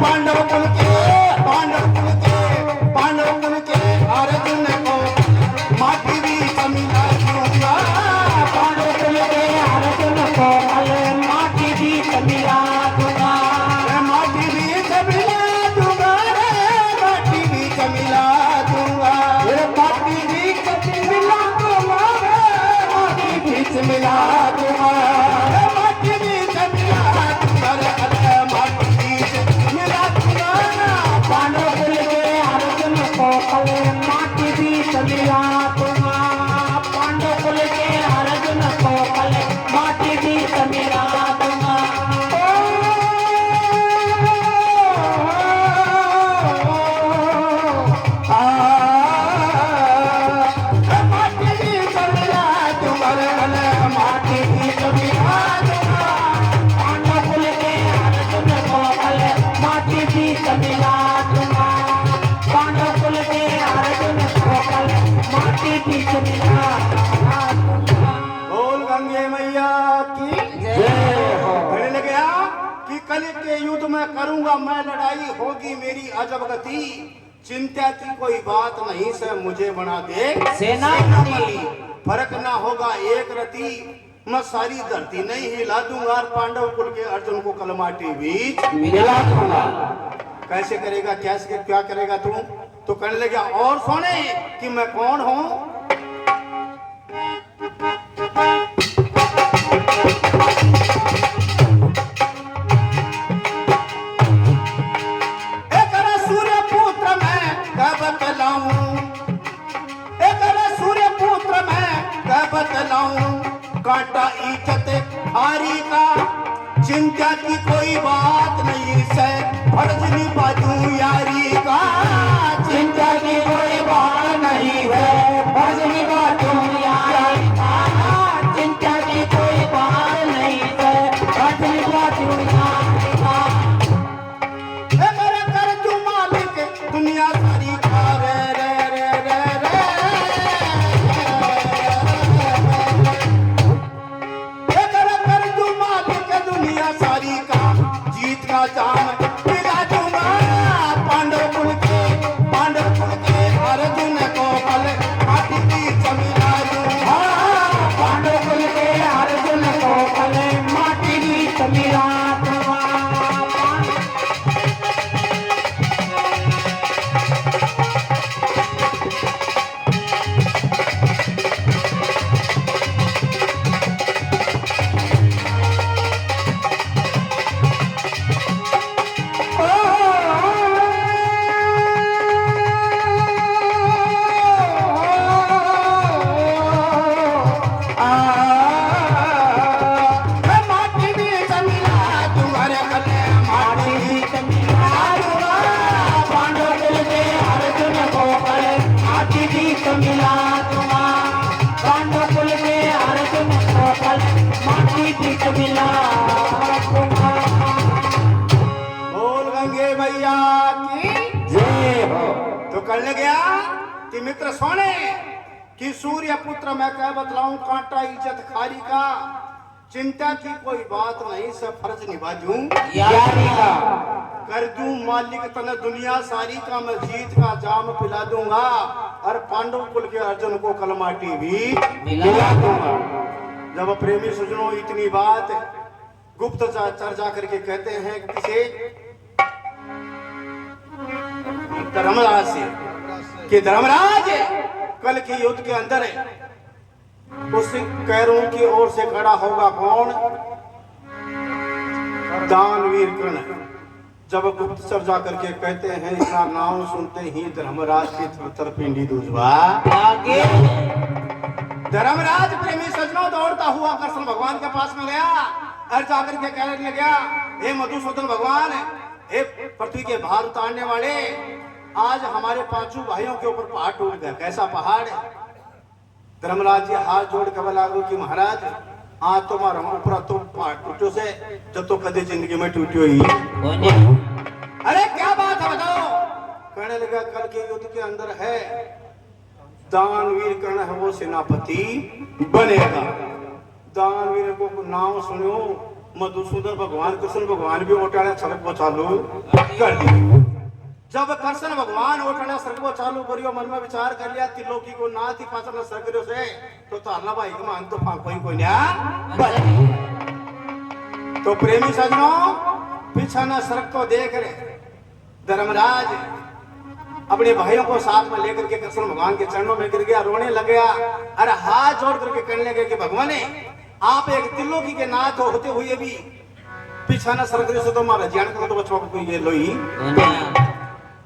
पांडव कुल के अर्जुन को माटी भी मिला दूंगा। पांडव कुल के अर्जुन को माटी भी मिला दूंगा। माटी भी मिला दूंगा। माटी भी मिला दूंगा। माटी भी मिला दूंगा। माटी भी मिला दूंगा। माटी भी मिला दूंगा। माटी भी मिला दूंगा। पांडव कुल के अर्जुन को माटी भी मिला दूंगा। पांडव कुल के अर्जुन को माटी भी मिला दूंगा। माटी भी मिला दूंगा। माटी भी मिला दूंगा। पांडव कुल के अर्जुन को माटी भी मिला दूंगा। पांडव कुल के अर्जुन को माटी भी मिला दूंगा। बोल गंगे मैया की जय हो। कहने लगे कि कल के युद्ध में करूंगा मैं लड़ाई, होगी मेरी अजब गति। चिंता की कोई बात नहीं से मुझे बना दे सेनापति। फर्क ना होगा एक रति, मैं सारी धरती नहीं हिला दूंगा। और पांडव कुल के अर्जुन को कलमाटी बीच मिला दूंगा। कैसे करेगा, कैसे क्या करेगा तू? तो कहने लगे और सुने कि मैं कौन हूं। कांटा इज्जत हारी का, चिंता की कोई बात नहीं से फर्ज निभाऊं यारी का। चिंता की कोई बात नहीं है, फर्ज निभाऊं यारी का। चिंता की कोई बात नहीं है, फर्ज निभाऊं यारी का। मेरा कर तू मालिक दुनिया सारी का। रे रे रे रे रे सारी का, जीत का जाम पिला दूंगा। पांडव कुल के अर्जुन को माटी भी मिला दूंगा। पांडव कुल के अर्जुन को माटी भी मिला दूंगा। मिला दूंगा। पांडव कुल के अर्जुन को माटी भी मिला दूंगा। बोल गंगे मैया की जय हो। तो कहने गया कि मित्र सोने कि सूर्य पुत्र मैं क्या बतलाऊं, कांटा इज्जत खारी का। चिंता की कोई बात नहीं से फर्ज निभा दूं यारी का। कर दूं मालिक तने दुनिया सारी का, मैं जीत का जाम पिला दूंगा। और पांडव कुल के अर्जुन को कलमाटी भी मिला दूंगा। जब प्रेमी सज्जनों इतनी बात गुप्त चर्चा करके कहते हैं किसे, धर्मराज से, कि धर्मराज कल के युद्ध के अंदर उस कैरों की ओर से खड़ा होगा कौन? दानवीर कर्ण। जब गुप्त चर्चा करके कहते हैं इसका नाम सुनते ही धर्मराज की थर पिंडी दूजवा आगे। धर्मराज प्रेमी सज्जनों दौड़ता हुआ कृष्ण भगवान के पास में गया और जाकर के कहने लगा, हे मधुसूदन भगवान, हे पृथ्वी के भार उतारने वाले, आज हमारे पांचों भाइयों के ऊपर पहाड़ टूट गया। कैसा पहाड़? धर्मराज जी हाथ जोड़ के बोला कि महाराज आज तुम्हारा ऊपर तो पहाड़ टूटो से जब तो कदे जिंदगी में टूटी हुई। अरे क्या बात है बताओ? कहने लगा कल के युद्ध के अंदर है दानवीर कर्ण है वो सेनापति बनेगा। दानवीर को नाम सुनो मधुसूदन भगवान कृष्ण भगवान भी ओटाने सड़क को चालू कर दी। जब कृष्ण भगवान ओटाने सड़क को चालू करियो मन में विचार कर लिया त्रिलोकी को ना थी पाचन सगरियो से तो अल्लाह भाई के मान तो कोई ना तो प्रेमी सजनों पीछा ना सड़क को देख रहे धर्मराज अपने भाइयों को साथ में लेकर के कृष्ण भगवान के चरणों में गिर गया, रोने लग गया। अरे हाथ जोड़ करके कहने लगे कि भगवान आप एक त्रिलोकी के नाथ होते हुए भी पीछा न सरक रहे, तो हमारा जान को तो बचवा को ये लोई।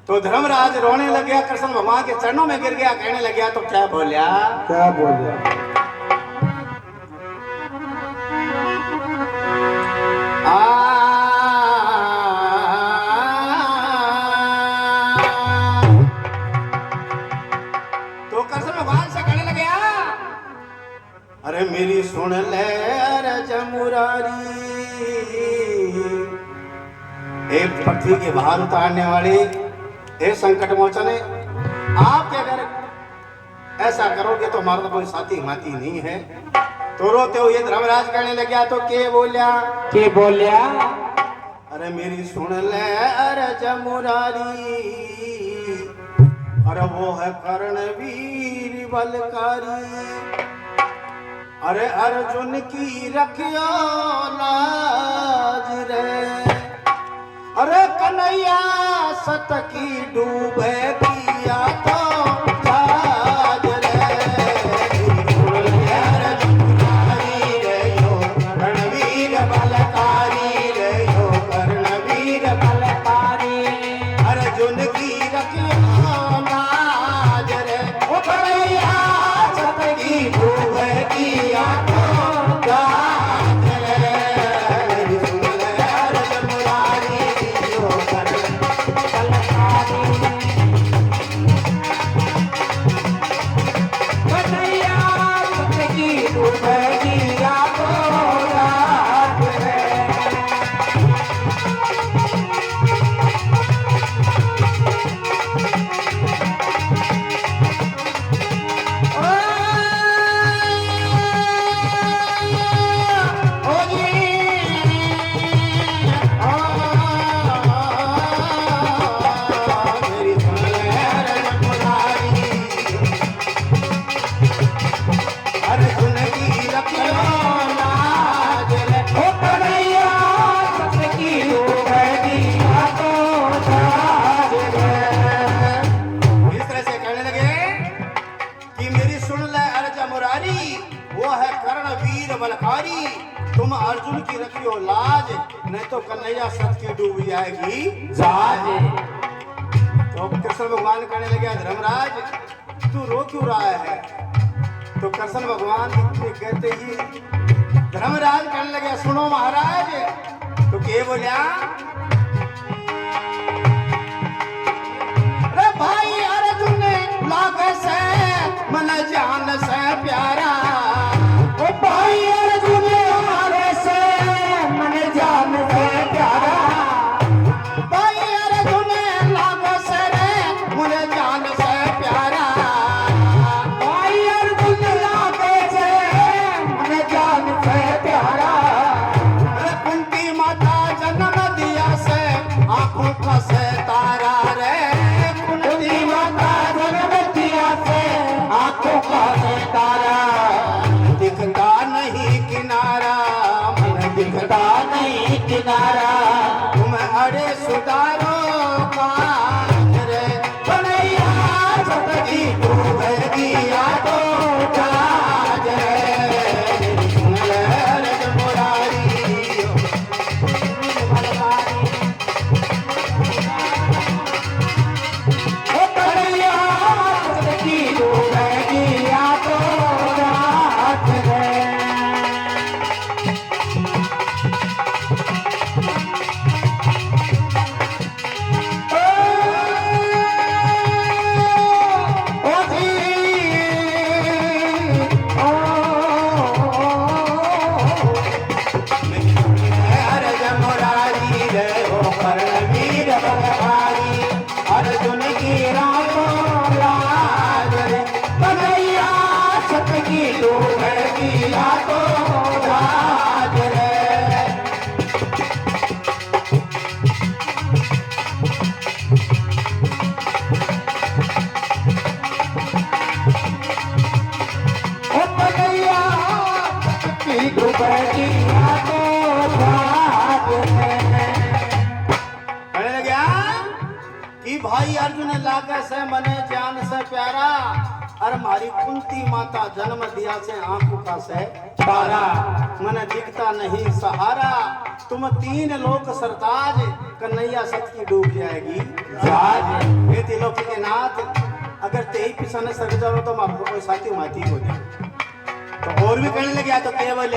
तो धर्मराज रोने लग गया, कृष्ण भगवान के चरणों में गिर गया, कहने लग गया तो क्या बोलिया तो कृष्ण भगवान से कहने लग गया अरे मेरी सुन ले जमुरारी, एक पृथ्वी के बाहर उतारने वाले हे संकट मोचने, आप अगर ऐसा करोगे तो हमारा तो कोई साथी माती नहीं है। तो रोते हुए धर्मराज कहने लग गया तो के बोलिया अरे मेरी सुन ले अरे जमुरारी, अरे वो है कर्णवीर बलकारी, अरे अर्जुन की रखियो लाज रे, अरे कन्हैया सत की डूबे दिया तो जाज रे, कर्णवीर बलकारी रे यो कर्णवीर बलकारी, अर्जुन की रखियो लाज रे, ओ कन्हैया सत की डूबे दिया तो जाज रे, सुन ले जमुरारी यो बलकारी, तुम अर्जुन की रखियो लाज, नहीं तो कन्हैया सत की डूब जाएगी जाज। तो कृष्ण भगवान कहने लगे धर्मराज तू रो क्यों रहा है? तो कृष्ण भगवान कहते ही धर्मराज कहने लगे सुनो महाराज, तो के बोलिया अरे भाई अर्जुन लागे से मन जान से प्यारा, भाई अर्जुन हमारे से मन जान से प्यारा, भाई अर्जुन लाग से रे मन जान से प्यारा, भाई अर्जुन लाग से मन जान से प्यारा, अरे कुंती माता जन्म दिया से आंखों का से तारा रे, कुंती माता जन्म दिया से आंखों का से तारा, दिखता नहीं किनारा मन दिखता नहीं किनारा, तुम अरे सुधारो काज रे, कन्हैया सतगी डूबे दिया तो जाज रे, सुन ले जमुरारी ओ कन्हैया सतगी डूबे दिया तो जाज रे। भाई अर्जुन लागे से मने जान से प्यारा, अरे मारी कुंती माता जन्म दिया से आंखों का से तारा, मन दिखता नहीं सहारा, तुम तीन लोक सरताज, कन्हैया सत की डूब जाएगी जहाज। ये त्रिलोकी के नाथ, अगर तेई पिछाने सर जाओ तो आपको कोई साथी माती हो जाए। तो और भी कहने लगे तो केवल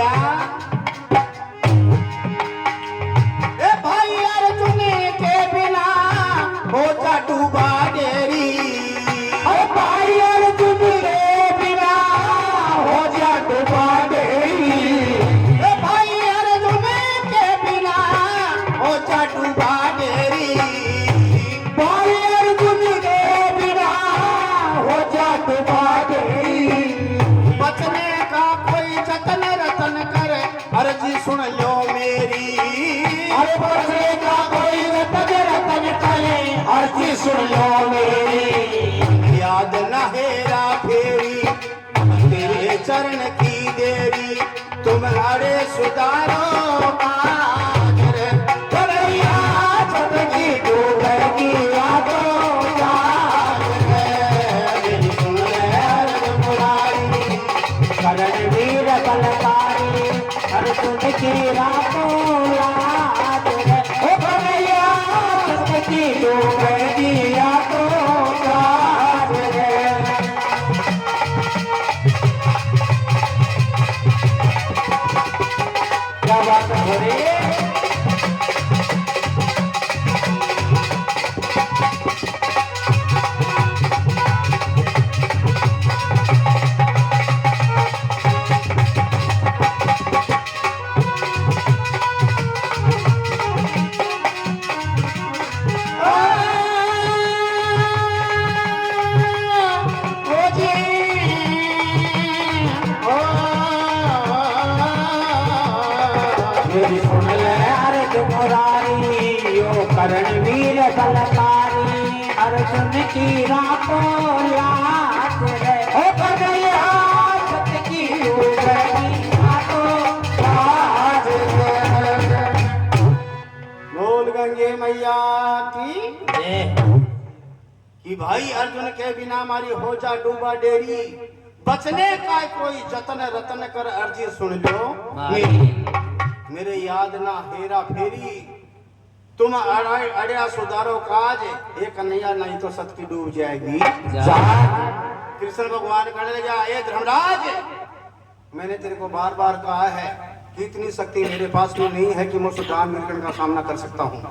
ए भाई अर्जुन के बिना हो जा डूबा डेरी, अरे भाई अर्जुन के बिना हो जा डूबा डेरी, ए भाई अर्जुन के बिना हो जा डूबा डेरी, भाई अर्जुन के बिना हो जा डूबा डेरी। बचने का कोई जतन रतन कर, अर्जी सुन लो मेरी, अरे बचने का कोई रतन रतन करे, अर्जी सुन लो मेरी। याद न हेरा फेरी तेरे चरण की देरी, तुम्हारे सुधारो काज रे, कन्हैया सत की डूबेगी यादों याद है। मेरी सुन ले अर्ज मुरारी, करणवीर बलकारी, अर्जुन की रातों याद है। ओ कन्हैया सत की डूबेगी यादों याद है। क्या बात हो रही है? मेरी सुन ले अर्ज मुरारी, यो करणवीर बलकारी, अर्जुन की रातों याद है। ओ कन्हैया सत की डूबेगी यादों याद है। बोल गंगे मैया की कि भाई अर्जुन के बिना मारी हो जा डूबा डेरी, बचने का कोई जतन रतन कर, अर्जी सुन लो मेरे याद ना हेरा फेरी, तुम अड़िया सुधारो काज, ये कन्हैया नहीं तो सत की डूब जाएगी जहाज। कृष्ण भगवान कहने लगा, ए धर्मराज, मैंने तेरे को बार बार कहा है कि इतनी शक्ति मेरे पास में नहीं है कि मैं उस दान मिलकर का सामना कर सकता हूँ।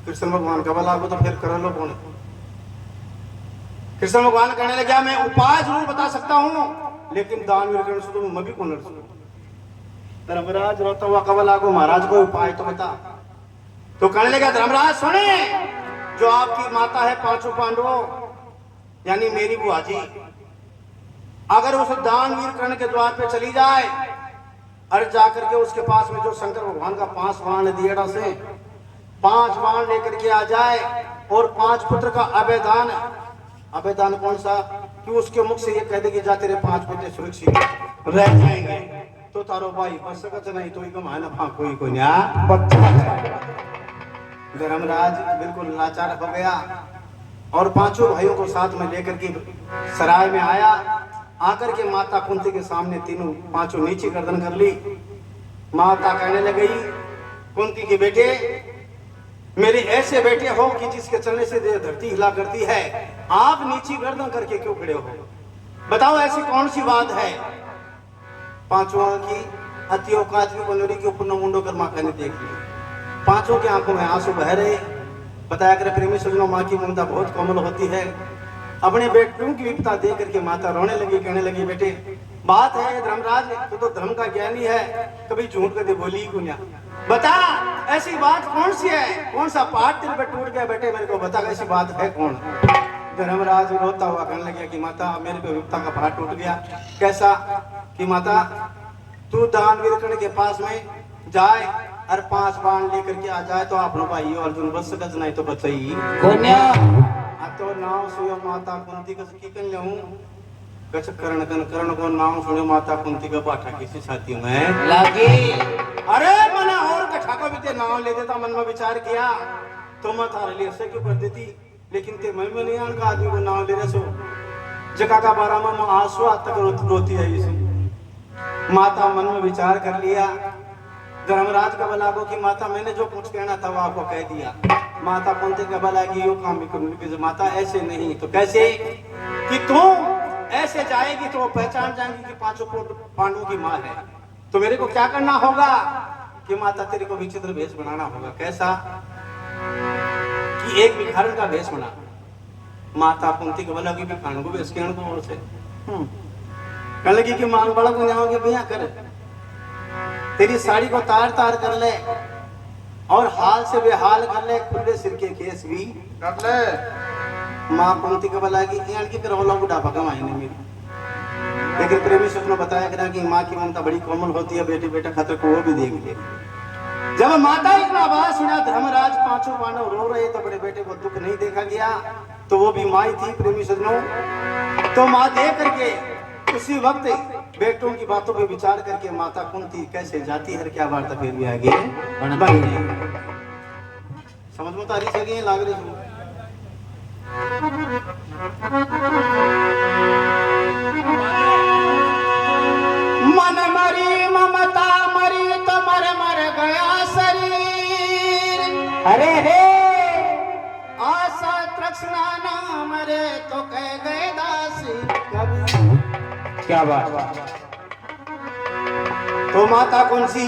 कृष्ण भगवान का बोला तो फिर कर लो कौन। कृष्ण भगवान कहने लगा, मैं उपाय जरूर बता सकता हूँ, लेकिन दान मिलकर से तो मैं भी कौन लड़। धर्मराज रोता हुआ कबल आगो, महाराज को उपाय तो बता। तो कहने लगा, धर्मराज सुने, जो आपकी माता है पांचों पांडवों यानी मेरी बुआ जी, अगर उस दानवीर कर्ण के द्वार पे चली जाए और जाकर के उसके पास में जो शंकर भगवान का 5 बाण दिएड़ा से 5 बाण लेकर के आ जाए, और 5 पुत्र का अभेदान, अभेदान कौन सा, कि उसके मुख से ये कह दे कि जा तेरे 5 पुत्र सुरक्षित रह जाएंगे, तो तारो भाई बस सकत नहीं, तो इको माना फां कोई कोई ना धर्मराज बिल्कुल लाचार हो गया, और 5 भाइयों को साथ में लेकर के सराय में आया। आकर के माता कुंती के सामने 5 नीचे गर्दन कर ली। माता कहने लगी, कुंती के बेटे, मेरे ऐसे बेटे हो कि जिसके चलने से धरती हिला करती है, आप नीची गर्दन करके क्यों खड़े हो? बताओ ऐसी कौन सी बात है? 5 की अति औकात की बनोरी के ऊपर मुंडो कर माँ ने देख लिया। 5 के आंखों में आंसू बह रहे। बताया कर प्रेमी सजनों, माँ की ममता बहुत कोमल होती है। अपने बेटों की विपता देख करके माता रोने लगी, कहने लगी, बेटे बात है धर्मराज, तो धर्म का ज्ञानी है, कभी झूठ कर दे बोली ही बता ऐसी बात कौन सी है? कौन सा पाठ तेरे पे टूट गया बेटे, मेरे को बता ऐसी बात है कौन? धर्मराज रोता हुआ कहने लगा कि माता मेरे पे विपता का पहाड़ टूट गया। कैसा? कि माता तू दानवीर कर्ण के पास में जाए और 5 बाण लेकर के आ जाए, तो आप भाई अर्जुन बच सकत नहीं तो बचई तो नाम सुयो माता कुंती का की कन लऊं कछ करण को नाम सुनो माता कुंती का पाठा किसी छाती में लागी। अरे मना और कठा को भी ते नाम ले देता, मन में विचार किया तो मैं तारे लिए से क्यों कर देती। लेकिन ते मैं नहीं आन का आदमी को नाम ले रहे सो जगह का बारा में आंसू तक रोती है इसे। माता मन में विचार कर लिया, धर्मराज का बला को कि माता मैंने जो कुछ कहना था वो आपको कह दिया। माता कुंती का बला की यो काम भी करूंगी, माता ऐसे नहीं तो कैसे कि तू ऐसे जाएगी तो वो पहचान जाएंगी कि पांचों पांडवों की माँ है। तो मेरे को क्या करना होगा कि माता तेरे को विचित्र भेष बनाना होगा। कैसा कि एक भिखारन का भेष बना। माता कुंती को बोला कि भिखारन को भेष कहने को और से कह लगी कि मांग बड़ा को जाओगे भैया कर तेरी साड़ी को तार तार कर ले और हाल से बेहाल कर ले, खुले सिर के केस भी कर ले। माँ कुंती को बोला कि की करवला बुढ़ापा कमाई नहीं मेरी। लेकिन प्रेमी सुख ने बताया करा कि माँ की ममता बड़ी कोमल होती है, बेटी बेटा खतर को वो भी देख ले। जब माता इतना आवाज सुना धर्मराज पांचों पांडव रो रहे तो बड़े बेटे को दुख नहीं देखा गया, तो वो भी माँ थी प्रेमी सजनों। तो माँ देख करके उसी वक्त बेटों की बातों पे विचार करके माता कुंती कैसे जाती है, क्या वार्ता फिर भी आगे बढ़ रही। समझ में तारी सके लाग रही हूँ। मन मरी ममता मरी तो मर मर गया शरीर। अरे रे आशा तृष्णा ना मरे तो कह गए दासी कभी। क्या बात। तो माता कौन सी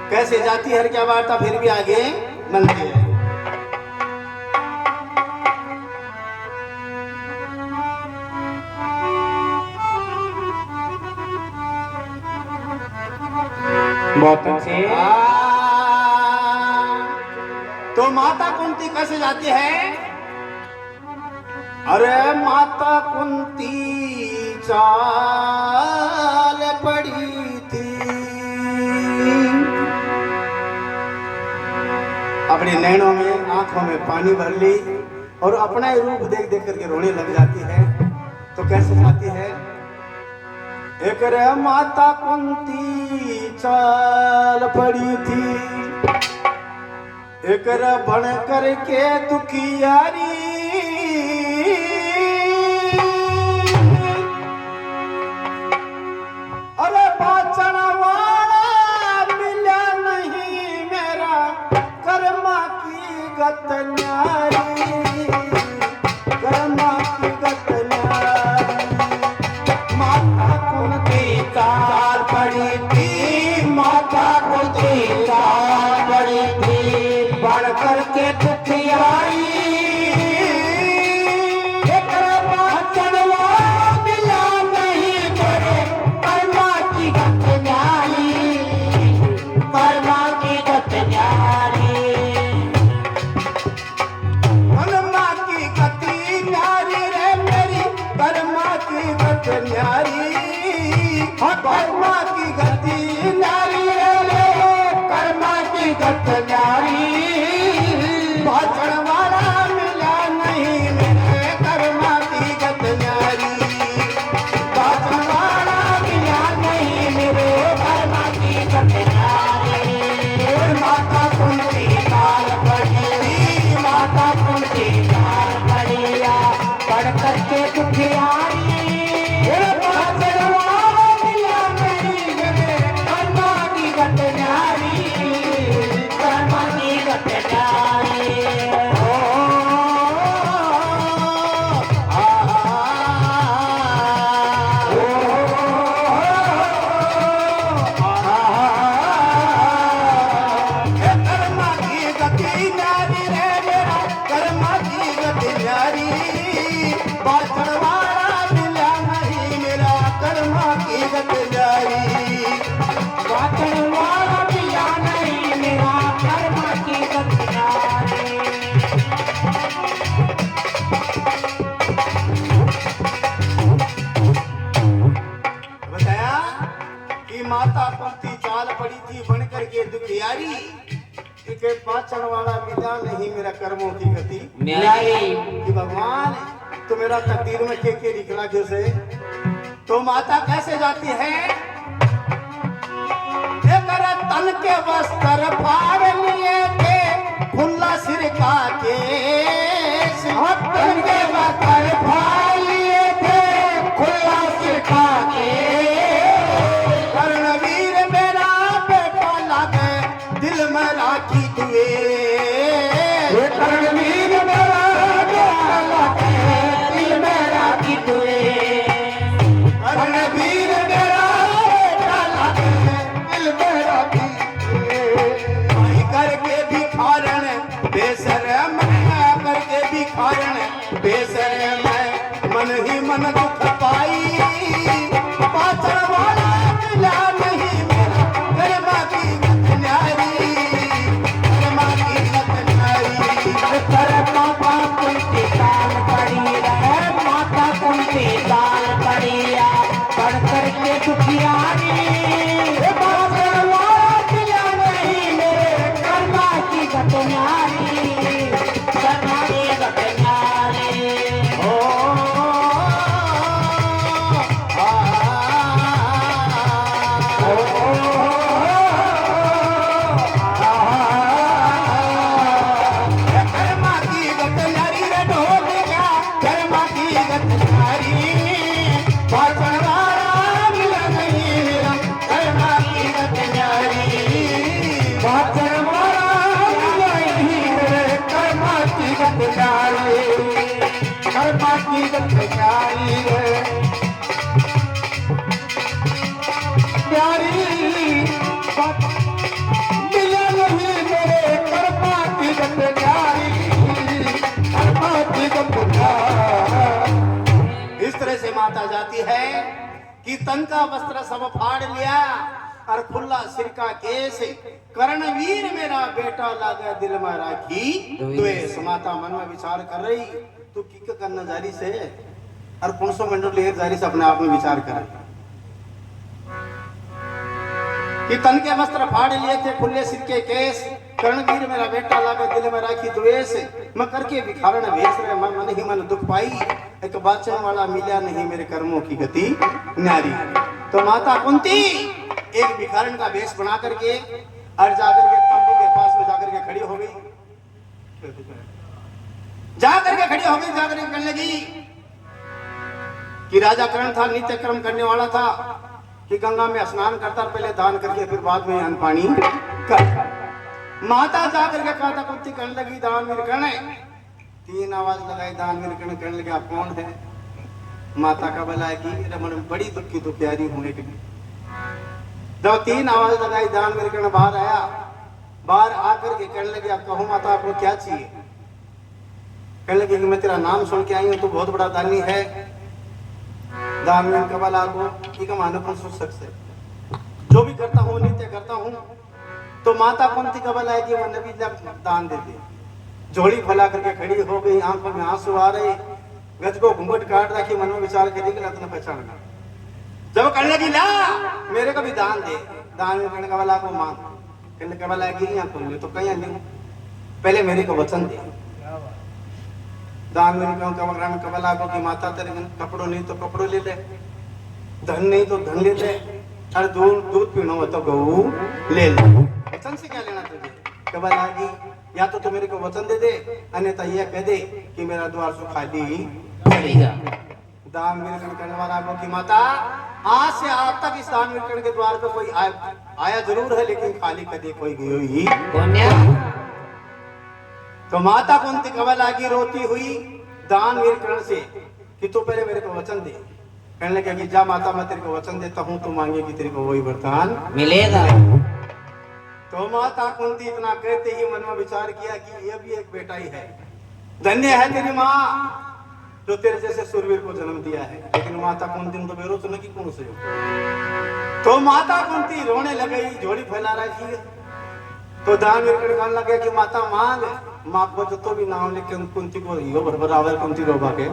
कैसे जाती है, क्या वार्ता फिर भी आगे बनती है। बहुत अच्छे। तो माता कुंती कैसे जाती है? अरे माता कुंती चाल पड़ी थी, अपने नैनों में आंखों में पानी भर ली और अपना ही रूप देख देख करके रोने लग जाती है। तो कैसे जाती है? एक रे माता कुंती चाल पड़ी थी, एक रे बन करके दुखियारी। अरे बाचन वाला मिला नहीं मेरा कर्मा की गत न्यारी, कर्मा की गत न्यारी। माता कुंती चाल पड़ी थी, माता कुंती चाल पड़ी थी, बढ़ करके दुखियारी। कर्मा की गति नारी रे, कर्मा की गति नारी। भाषण वाला मिला नहीं मेरे कर्मा की गति नारी, भाषण वाला मिला नहीं मेरे कर्मा की गति नारी। माता कुंती काल पड़ी, माता कुंती काल पड़िया, पढ़ करके दुखियारी। माता कुंती चाल पड़ी थी बन करके दुखियारी, के पाचन वाला मिला नहीं मेरा कर्मों की गति न्यारी। कि भगवान तो मेरा तकदीर में के लिखला जैसे। तो माता कैसे जाती है? तन के वस्त्र फाड़ लिए थे, खुला सिर का केस तन के वस्त्र फाड़ लिए थे खुला सिखा के। कर्णवीर मेरा बेटा लागे दिल में राखी तुए। कर्णवीर मेरा बेटा लागे दिल में राखी तुए। कर्णवीर मेरा बेटा लागे दिल में राखी तुए। भाई करके भिखारण बेशरम करके भिखारण बेशरम मन ही मन दुख पाई। पाचन वाला मिला नहीं मेरा कर्मा की गत न्यारी। कर्मा की गत न्यारी। कर माता कुंती दान पड़ी है माता कुंती दान पड़ी है पढ़ करके दुखियारी। पाचन वाला मिला नहीं मेरे कर्मा की गत न्यारी। कर्मा की गत न्यारी। ओ कर्मा की गत न्यारी रे ढोलिया कर्मा की गत न्यारी। पाचन वाला मिला नहीं मेरा कर्मा की गत न्यारी। पाचन वाला नहीं मेरे कर्मा की गत न्यारी। कर्मा की गत न्यारी है न्यारी। मिला नहीं मेरे कर्मा की गत न्यारी। कर्मा की गत न्यारी। इस तरह से माता जाती है कि तन का वस्त्र सब फाड़ लिया और खुला सिर का केस। कर्णवीर मेरा बेटा लागा दिल में राखी द्वेष। माता मन में विचार कर रही तू की करना जारी से और कौन सो मंडल लेर जारी से अपने आप में विचार कर रही कि तन के वस्त्र फाड़ लिए थे खुले सिर के केस। कर्णवीर मेरा बेटा लागा दिल में राखी द्वेष। मैं करके भिखारण भेज रहे मन ही मन दुख पाई। एक बाचन वाला मिला नहीं मेरे कर्मों की गति न्यारी। तो माता कुंती एक भिखारण का वेश बना करके और जाकर के तंबू के पास में जाकर के खड़ी हो गई। जाकर के खड़ी हो गई जाकर के कहने लगी कि राजा कर्ण था नित्य कर्म करने वाला था कि गंगा में स्नान करता पहले दान करके फिर बाद में अन्न पानी कर। माता जाकर के कहा था कुंती कहने लगी दान मेरे कर्ण। तीन आवाज लगाई दान मेरे कर्ण कहने लगे आप कौन है। माता का भला है कि रमन बड़ी दुखी तो प्यारी हूं। एक जब तीन आवाज लगाई दान मेरे कर्ण बाहर आया। बाहर आकर के कहने लगे आप कहो माता आपको क्या चाहिए। कहने लगे कि मैं तेरा नाम सुन के आई हूं तो बहुत बड़ा दानी है। दान में कबल आगो कि मानो कौन सोच सकते जो भी करता हूँ नित्य करता हूँ। तो माता कुंती कबल है कि मन भी दान देते। झोली फैला करके खड़ी हो गई आंखों में आंसू आ रहे। गज को घूंघट काट रखी मन में विचार करेगी ना पहचान। जब कहने लगी ला मेरे को भी दान दे। दान में कहने कबल को मांग कहने कबल है कि यहाँ तो कहीं नहीं पहले मेरे को वचन दे। दान में कबल आगो की माता तेरे कपड़ों नहीं तो कपड़ों ले ले। धन नहीं तो धन ले ले। अरे दूध पीना हो तो गऊ ले ले। वचन से क्या लेना तुझे। कबल आगी या तो तू मेरे को वचन दे दे अन्यथा यह कह दे कि मेरा द्वार सो खाली चली जा। दान मिलकरण करने वाला आगो की माता आज से आप तक इस दान मिलकरण के द्वार पे कोई आया जरूर है लेकिन खाली कभी कोई गई ही। तो माता कुंती कबल आगी रोती हुई दान मिलकरण से कि तू पहले मेरे को वचन दे। कहने लगे कि जा माता मैं तेरे को वचन देता हूँ तू मांगेगी तेरे को वही वरदान मिलेगा। तो माता कुंती इतना कहते ही मन में विचार किया कि यह भी एक बेटा ही है। धन्य है तेरी माँ जो तेरे जैसे सूरवीर को जन्म दिया है। लेकिन माता कुंती तो बेरोज न की कौन से। तो माता कुंती रोने लग गई झोली फैला रही। तो दान मिलकर कहने लगे कि माता मांग माँ को जो भी नाम लेके कुंती को यो भर आवर कुंती रोबा के।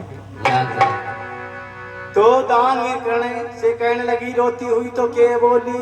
तो दान करने से कहने लगी रोती हुई तो के बोली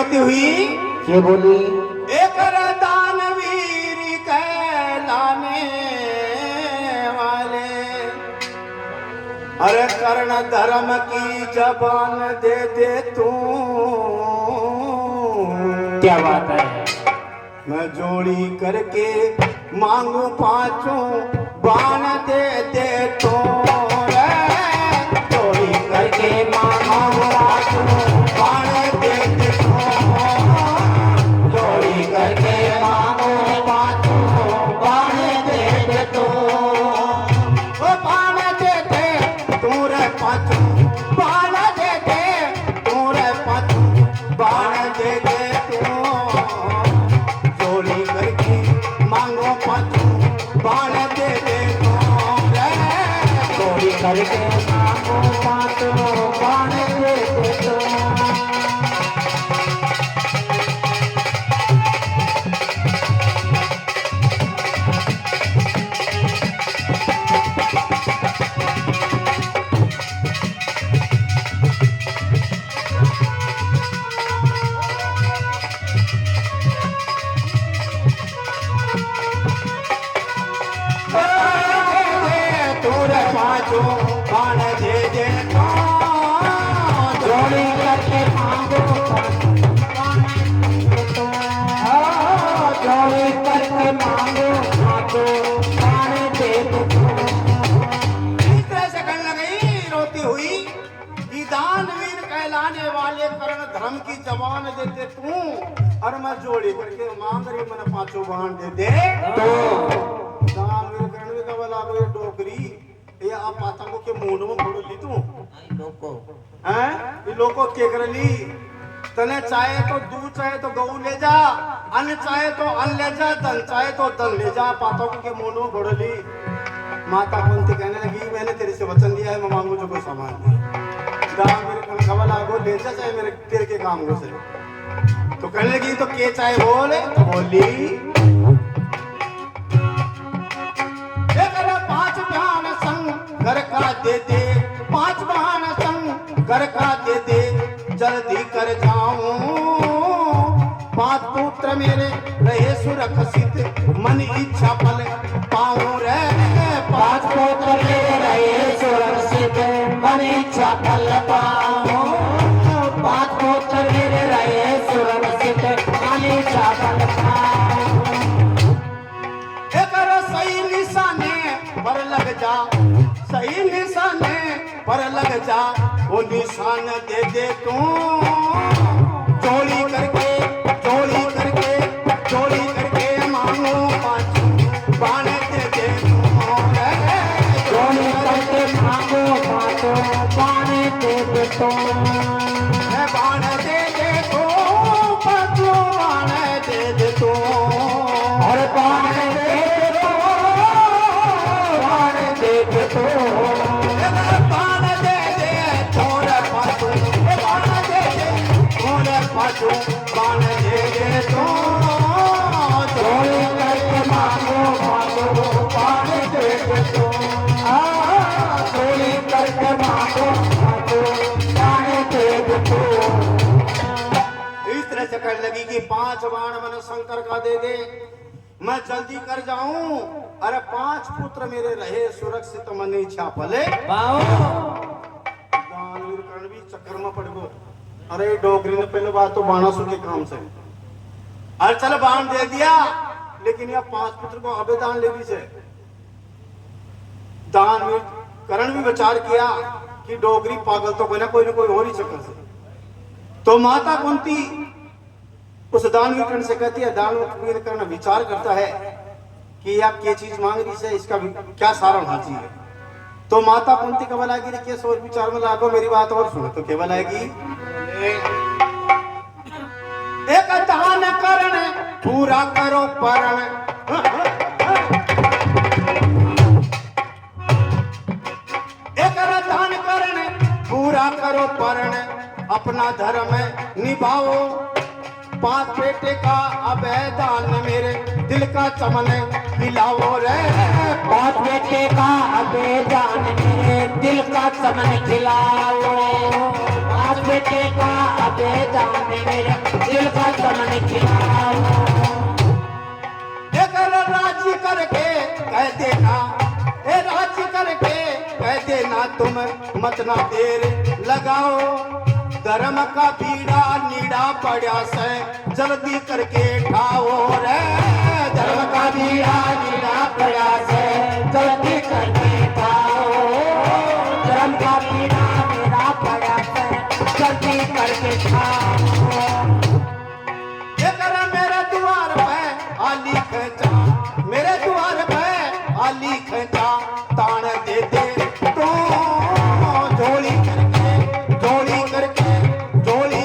रोती हुई ये बोली एक दानवीर कहलाने वाले, अरे कर्ण धर्म की जबान दे दे तू। क्या बात है। मैं जोड़ी करके मांगू पांचों बाण दे दे तो रे, जोड़ी करके मांगू पांचों बाण दे दे तो, जोड़ी करके मांगू पांचों बाण दे दे तो। ओ बाण दे दे तू रे पांचों, बाण दे दे तू रे पांचों, बाण दे दे तू। जोड़ी करके मांगो पांचों बाण दे दे तो रे, चोरी करके मांगो पांचों बाण दे दे तो। तोरे पांचों बाण दे दे तो, जोड़ी करके मांगो जोड़ी करके मांगो पांचों बाण दे दे तो। इस तरह से कहने लगी रोती हुई कि दानवीर कहलाने वाले कर्ण धर्म की जबान देते तू, और मैं जोड़ी करके मांग रही मैंने पांचों बाण दे दे तो। दानवीर कर्ण भी कब लागो ये डोकरी ये आप पातंगों के मुंड में फोड़ ली तू हैं, ये लोगों के कर ली। तने चाहे तो दूध चाहे तो गऊ ले जा, अन्न चाहे तो अन्न ले जा, धन चाहे तो धन ले जा, पातंगों के मुंड में फोड़ ली। माता कुंती कहने लगी मैंने तेरे से वचन दिया है मैं मांगू जो कोई सामान दे। दाम मेरे को खबर लागो ले जा चाहे मेरे तेरे के काम हो से। तो कहने लगी तो के चाहे बोले तो बोली पांच बहान संग घर का दे दे, पांच बहान संग घर का दे दे, जल्दी कर जाऊं पांच पुत्र मेरे रहे सुरक्षित, मन इच्छा फल पाऊं रे। पांच पुत्र मेरे रहे सुरक्षित, मन इच्छा फल पाऊं। पांच पुत्र मेरे रहे सुरक्षित, मन इच्छा फल पाऊं। सही निशाने पर लग जा, सही निशाने पर लग जा, वो निशान दे दे तू। चोरी करके चोरी करके चोरी करके मांगो पांचों बाण दे दे तू रे, चोरी करके मांगो पांचों बाण दे दे तो। बाण दे दे तो, पांचों बाण दे दे तो, और बाण दे दो बाण दे दे तो। बाण दे दे थोड़ा पाछू, बाण दे दे थोड़ा पाछू, बाण दे दे तो। चोरी करके मांगो पांचों बाण दे दे तो। चोरी करके मांगो पांचों बाण दे दे तो। इस तरह से कहने लगी कि पांच बाण मन शंकर का दे दे, मैं जल्दी कर जाऊं, अरे पांच पुत्र मेरे रहे सुरक्षित, मन इच्छा फले पाओ। दानवीर कर्ण भी चक्कर में पड़ गो। अरे डोगरी ने पहले बात तो बाणासुर के काम से, अरे चल बाण दे दिया, लेकिन यह पांच पुत्र को अबे दान ले भी से। दानवीर कर्ण भी विचार किया कि डोगरी पागल तो कोई ना कोई और ही चक्कर से। तो माता कुंती उस दानवीर कर्ण से कहती है, दानवीर कर्ण विचार करता है कि आप क्या चीज मांग रही है, इसका क्या सारा होना चाहिए। तो माता कुंती कब लाएगी रे के सोच विचार में लागो, मेरी बात और सुनो। तो केवल आएगी एक दान करण पूरा करो परण, एक दान करण पूरा करो परण, अपना धर्म निभाओ, पांच बेटे का अबैदान मेरे दिल का चमन खिलाओ रे। पांच बेटे का अबैदान मेरे दिल का चमन खिलाओ रे। पांच बेटे का अबैदान मेरे दिल का चमन खिलाओ। राजी करके कह देना, ए राजी करके कह देना तुम मत ना देर लगाओ। धर्म का बीड़ा नीड़ा पड़ा से जल्दी करके ठाओ रे। धर्म का बीड़ा नीड़ा पड़ा से जल्दी करके ठाओ। धर्म का बीड़ा नीड़ा पड़ा से जल्दी करके ठाओ। मेरे द्वार पे आली खचा, मेरे द्वार पे आली खचा तान दे दे तो झोली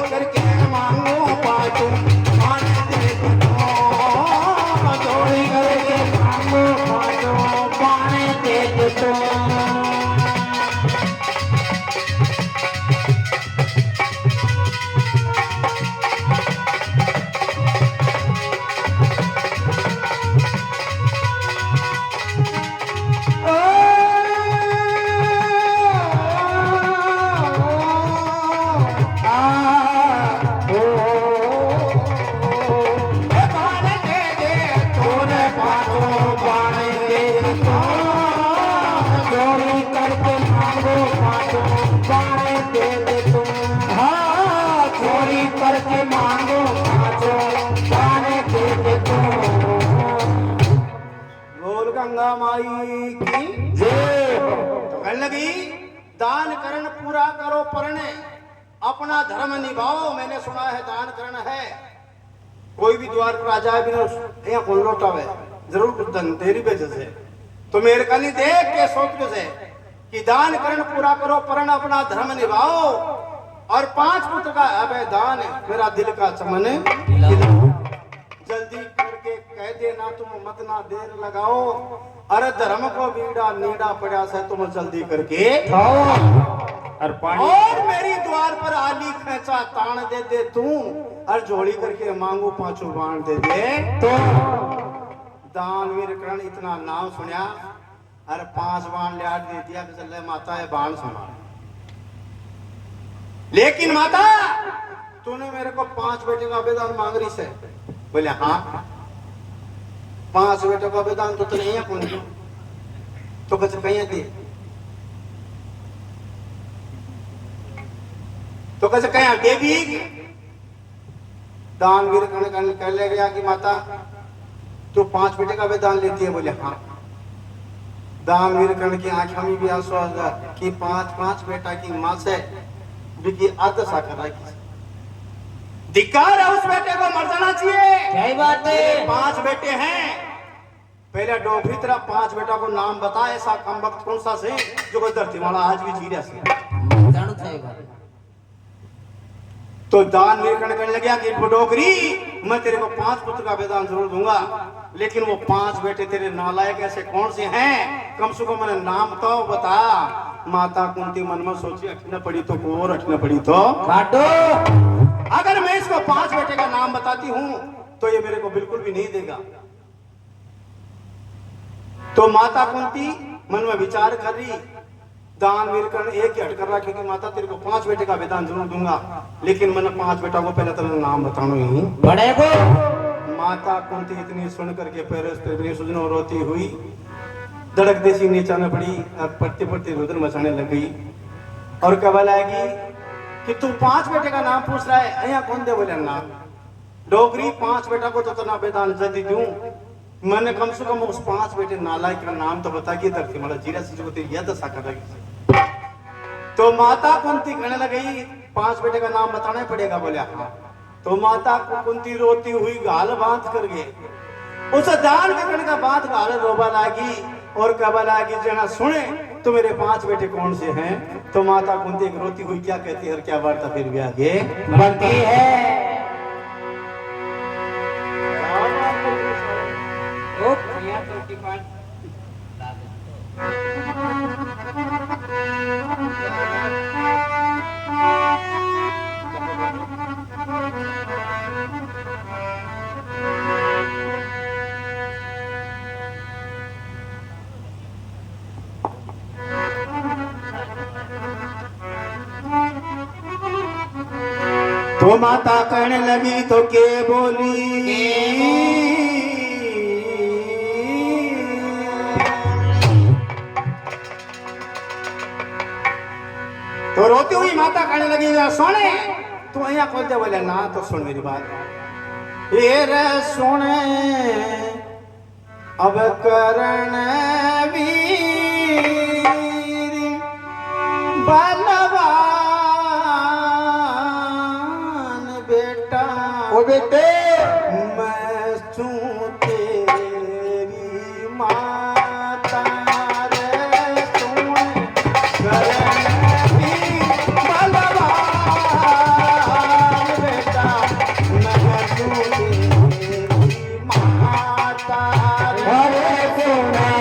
करके मांगो पाँचू तान दे दे तो झोली करके मांगो पाँचू तान दे दे तो। गंगा माई की जय। तो कहने लगी दान करण पूरा करो परणे, अपना धर्म निभाओ। मैंने सुना है दान करण है, कोई भी द्वार पर आ जाए बिना यहाँ कौन लौटावे, जरूर कुछ धन तेरी वजह से। तो मेरे कनी देख के सोच से कि दान करण पूरा करो परण अपना धर्म निभाओ। और पांच पुत्र का अबे दान मेरा दिल का चमन जल्दी करके कह देना तुम मत ना देर लगाओ। अरे धर्म को बीड़ा नीड़ा पड़ा से तुम जल्दी करके और मेरी द्वार पर आली खैचा तान दे दे तू। और जोड़ी करके मांगू पांचों बाण दे दे तो। दानवीर करण इतना नाम सुनिया, अरे 5 बाण लियाट दे दिया कि चले माता है बाण सुना। लेकिन माता तूने मेरे को 5 बेटे का आवेदन मांग रही से। बोले हाँ 5 बेटे का आवेदन तो नहीं है कौन तो कैसे कहीं दे तो कैसे कहीं देवी। दानवीर कर्ण कह ले गया कि माता तो 5 बेटे का आवेदन लेती है। बोले हाँ। दानवीर कर्ण की आंखों में भी आंसू आ गया कि 5 बेटा की मां से भी आदशा कर रही है। धिक्कार है उस बेटे को, मर जाना चाहिए। क्या बात है? 5 बेटे हैं। पहले डोगरी तरह 5 बेटा को नाम बता, ऐसा कम वक्त कौन सा से जो कोई धरती वाला आज भी जी रहा से। तो दानवीर कहने लगा कि डोगरी मैं तेरे को 5 पुत्र का आवेदन जरूर दूंगा, लेकिन वो 5 बेटे तेरे नालायक ऐसे कौन से हैं, कम से कम मैंने नाम तो बता। माता कुंती मन में सोची अटना पड़ी तो और अटना पड़ी तो काटो। अगर मैं इसको 5 बेटे का नाम बताती हूं तो ये मेरे को बिल्कुल भी नहीं देगा। तो माता कुंती मन में विचार कर रही। दानवीर कर्ण एक ही हट कर रहा क्योंकि माता तेरे को 5 बेटे का आवेदन जरूर दूंगा, लेकिन मैंने 5 बेटा को पहले तेरा नाम बताना ही बड़े को। माता कुंती इतनी सुन करके पैर सुजनो रोती हुई धड़क देसी नीचा में पड़ी और पड़ते पड़ते रुद्र मचाने लग गई। और कबल आएगी कि तू 5 बेटे का नाम पूछ रहा है, यहाँ कौन दे? बोले ना डोगरी 5 बेटा को तो तेरा आवेदन जल्दी दूं, मैंने कम से कम उस 5 बेटे नालायक का नाम तो बता के धरती वाला जीरा से जो तेरी याद कर रही। तो माता कुंती कहने लगी 5 बेटे का नाम बताना पड़ेगा। बोले हाँ। तो माता कुंती रोती हुई गाल बांध कर गए। उस दान विकर्ण का बात गाल रोबा लागी और कबा लागी जना सुने तो मेरे 5 बेटे कौन से हैं। तो माता कुंती रोती हुई क्या कहती है और क्या वार्ता फिर भी आगे बढ़ती है। तो माता कहने लगी तो के बोली तो रोती हुई माता कहने लगी सोने तू अहिया खोल दे। बोले ना तो सुन मेरी बात। ये रे सुने अब करण वीर बलवान बेटा ओ बेटे मैं छू तेरी माता रे सुने करण वीर बलवान बेटा मैं छू तेरी माता रे। अरे सुने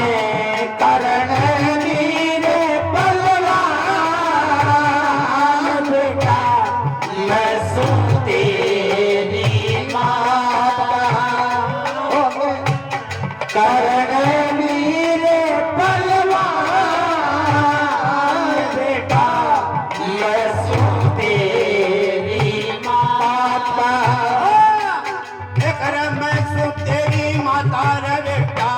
करण वीर बलवान बेटा मैं सुन तेरी माता। करण वीर बलवान बेटा मैं सुन तेरी माता। मैं सू तेरी माता रे बेटा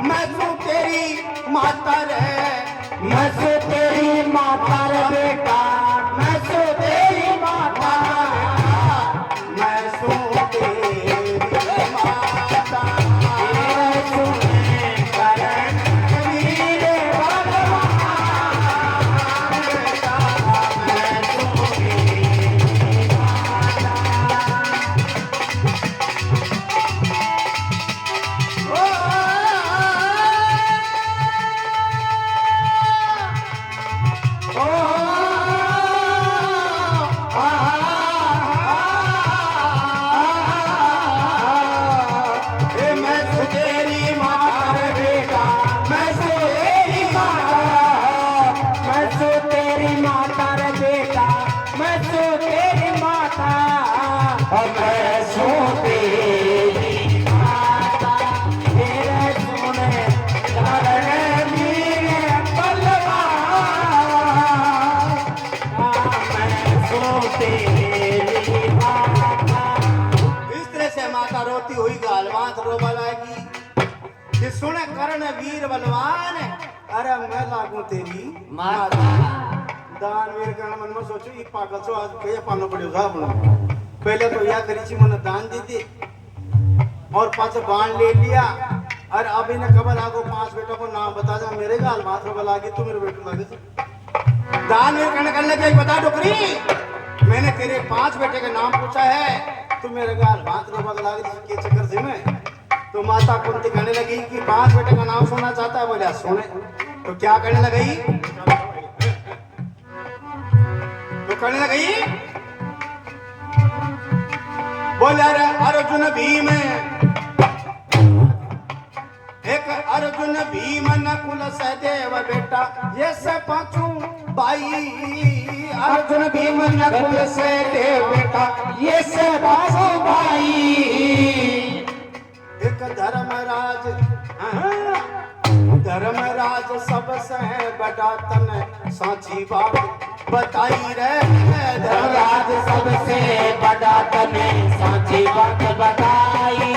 मैं सू तेरी माता रे मैं सो तेरी माता रे बेटा मैं सो तेरी माता। मैं सू तेरी माता तेरे सुने करण वीर बलवान बेटा मैं सो तेरी माता। ओ मैं सो तेरी माता रे बेटा मैं सो तेरी माता। मैं सो तेरी माता रे बेटा मैं सो तेरी माता। और मैं सो तेरी माता। तेरे सुने करण वीर बलवान मैं सो तेरी माता। इस तरह से माता रोती हुई गालवात रोबा लागी कि सुने कर्ण वीर बलवान अरे मैं लागू तेरी माता। दान वीर कर्ण मन में सोचो ये पागल सो आज कहे पानो पड़े था अपना पहले तो या करी छी मन दान दी थी और पांच बाण ले लिया और अब इन्हें खबर आगो 5 बेटों को नाम बता जा मेरे गालवात रोबा लागी तू मेरे बेटो लागे दान वीर कर्ण करने के बता डोकरी मैंने तेरे 5 बेटे के नाम पूछा है तू मेरे गालवात रोबा लागी के चक्कर से मैं तो माता कुंती कहने लगी कि 5 बेटे का नाम सुनना चाहता है। बोले सुने तो क्या कहने लगी तो कहने लगी बोले अरे अर्जुन भीम एक अर्जुन भीम नकुल सहदेव बेटा ये सब 5 भाई अर्जुन भीम नकुल सहदेव बेटा ये से बासो भाई। एक धर्मराज सबसे बड़ा तन साची बात बताई रे धर्मराज सबसे बड़ा तने साची बात बताई।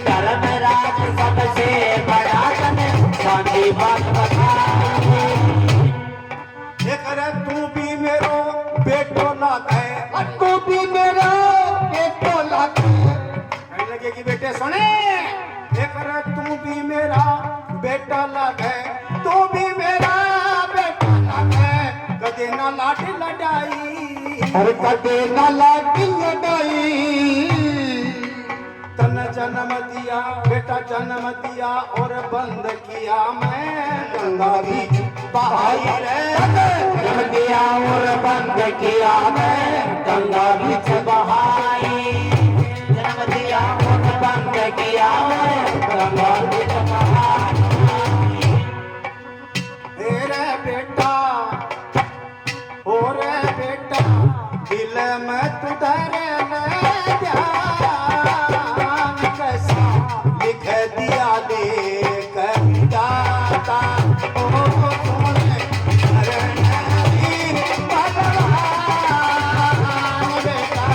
धर्मराज सबसे बड़ा तने साची बात बताई। करे तू भी मेरो बेटो लागे तू भी मेरा बेटो लागे। कहने लगे कि बेटे सुने करे तू भी मेरा बेटा लागे तू भी मेरा बेटा लागे कदे ना लाठी लड़ाई हर कदे न लागी लड़ाई। तन जन्म दिया बेटा जन्म दिया और बंद किया मैं गंगा बीच बहाई रे जन्म दिया और बंद किया मैं गंगा बीच बहाई। जन्म दिया और बंद किया मैं गंगा बीच बहाई। रे बेटा और बेटा दिल में तुधर ध्यान कैसा लिख दिया दे कविता ओ सोने रणवीर भगवान बेटा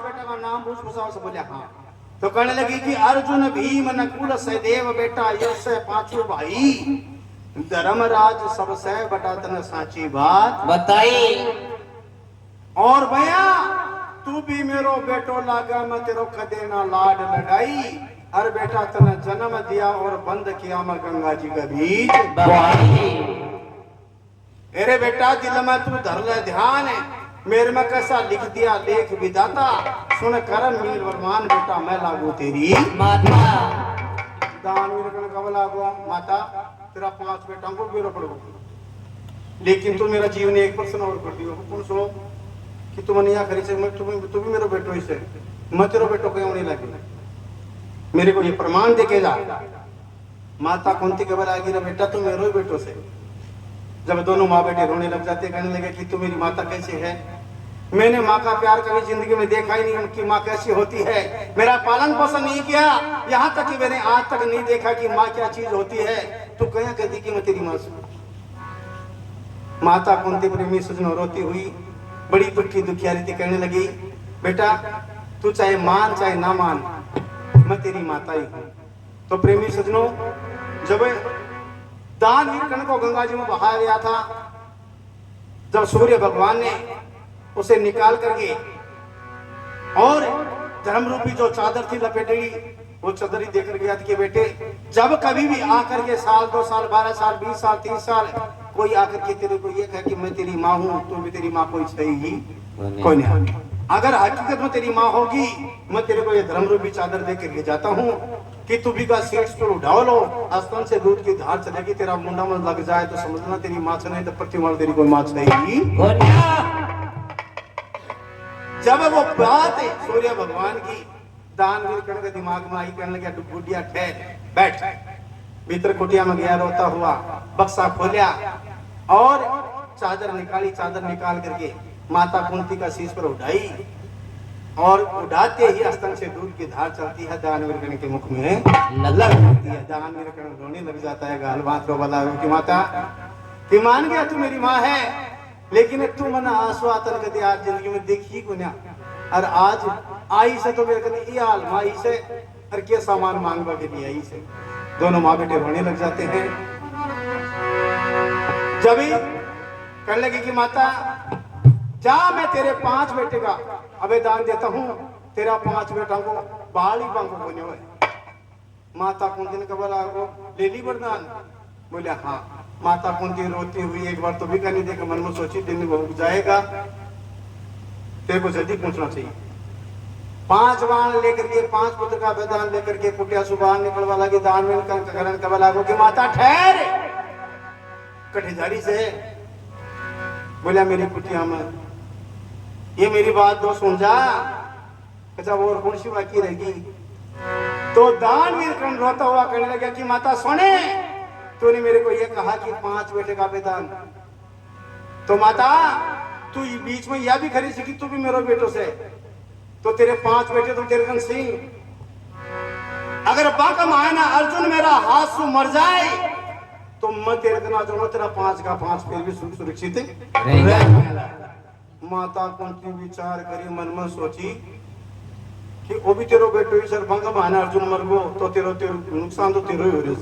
बेटा का नाम पूछ पूछा से बोले हाँ। तो कहने लगी कि अर्जुन भीम नकुल सहदेव बेटा यश पांचों भाई धर्मराज सबसे बटा तन साची बात बताई। और भैया तू भी मेरो बेटो लागा मैं तेरो कदे ना लाड लगाई। अरे बेटा तने जन्म दिया और बंद किया मैं गंगा जी के बीच। अरे बेटा दिल में तू धर ले ध्यान है, मेरे में कैसा लिख दिया लेख विधाता, सुन करम मीर वरमान बेटा मैं लागू तेरी माता। दान वीर कण कब लागू माता तेरा 5 बेटा को बेरो पड़ो, लेकिन तू मेरा जीवन एक प्रश्न और कर दियो कौन सो कि तुम नहीं आखिरी से मैं तू भी मेरा बेटो इसे मैं तेरा बेटो क्यों नहीं लगी, मेरे को ये प्रमाण देके जा। माता कुंती कबर आगी ना बेटा तू मेरे ही बेटो से। जब दोनों माँ बेटे रोने लग जाते कहने लगे कि तू मेरी माता कैसी है, मैंने माँ का प्यार कभी जिंदगी में देखा ही नहीं कि माँ कैसी होती है, मेरा पालन पोषण नहीं किया, यहाँ तक कि मैंने आज तक नहीं देखा कि माँ क्या चीज होती है, तू कहीं कहती कि मैं तेरी माँ से। माता कुंती प्रेमी सुजनो रोती हुई बड़ी दुखी दुखियारी थी, कहने लगी बेटा तू चाहे मान चाहे ना मान मैं तेरी माता ही हूँ। तो प्रेमी सजनों जब दान वीरकर्ण को गंगा जी में बहाया गया था, जब सूर्य भगवान ने उसे निकाल करके और धर्म रूपी जो चादर थी लपेटी वो चादर ही देकर गया था कि बेटे जब कभी भी आकर के साल 2 साल 12 साल 20 साल 30 साल कोई आकर के तेरे को ये कहे कि मैं तेरी माँ हूँ, तू भी तेरी माँ कोई सही ही कोई नहीं। अगर हकीकत में तेरी माँ होगी मैं तेरे को ये धर्म रूपी चादर दे के ले जाता हूँ कि तू भी का शीर्ष पर उठाओ लो, स्तन से दूध की धार चलेगी, तेरा मुंडा में लग जाए तो समझना तेरी माँ से नहीं तो प्रतिमाल तेरी कोई माँ सही। जब वो बात सूर्य भगवान की दान वीरकर्ण के दिमाग में आई, कहने लगे बुढ़िया ठहर बैठ। भीतर कुटिया में गया रोता हुआ, बक्सा खोलिया और चादर निकाली, चादर निकाल करके माता कुंती का शीश पर उठाई और उठाते ही स्तन से दूध की धार चलती है, दान वीरकर्ण के मुख में लग जाती है। दान वीरकर्ण रोने लग जाता है, गाल बात रो बला कि माता कि मान गया तू मेरी माँ है, लेकिन तू मना आंसू आतन कभी आज जिंदगी में देखी को ना, और आज आई से तो मेरे ये हाल माई से और क्या सामान मांगवा के लिए आई से। दोनों माँ बेटे रोने लग जाते हैं। जब ही कहने लगी कि माता जा मैं तेरे 5 बेटे का अबे दान देता हूँ, तेरा 5 बेटा को बाल ही पंख होने हुए। माता कुंती ने कहा ले ली वरदान, बोले हाँ। माता कुंती रोती हुई एक बार तो भी नहीं देखा, मन में सोची दिन हो जाएगा, तेरे को जल्दी पूछना चाहिए। 5 बाण लेकर के 5 पुत्र का वरदान लेकर के कुटिया सुबह निकलवा लगी, दान में करण कबा लागो कि माता ठहर कठिजारी से। बोला मेरी कुटिया में ये मेरी बात दो सुन जा, अच्छा वो और कौन सी बाकी रहेगी। तो दान वीरकर्ण रोता हुआ कहने लगा कि माता सुने, तूने मेरे को ये कहा कि 5 बेटे का वेदान, तो माता तू बीच में यह भी खरी सी कि तू भी मेरे बेटों से, तो तेरे 5 बेटे तो तेरे कन सिंह, अगर बाका मायना अर्जुन मेरा हाथ से मर जाए तो मैं तेरे कन आ जाऊंगा, तेरा 5 का 5 फिर भी सुरक्षित रहेगा। माता कुंती विचार करी, मन में सोची कि वो भी तेरो बेटो ही सर भंग माना अर्जुन मर गो तो तेरो नुकसान तो तेरो ही हो रहा है।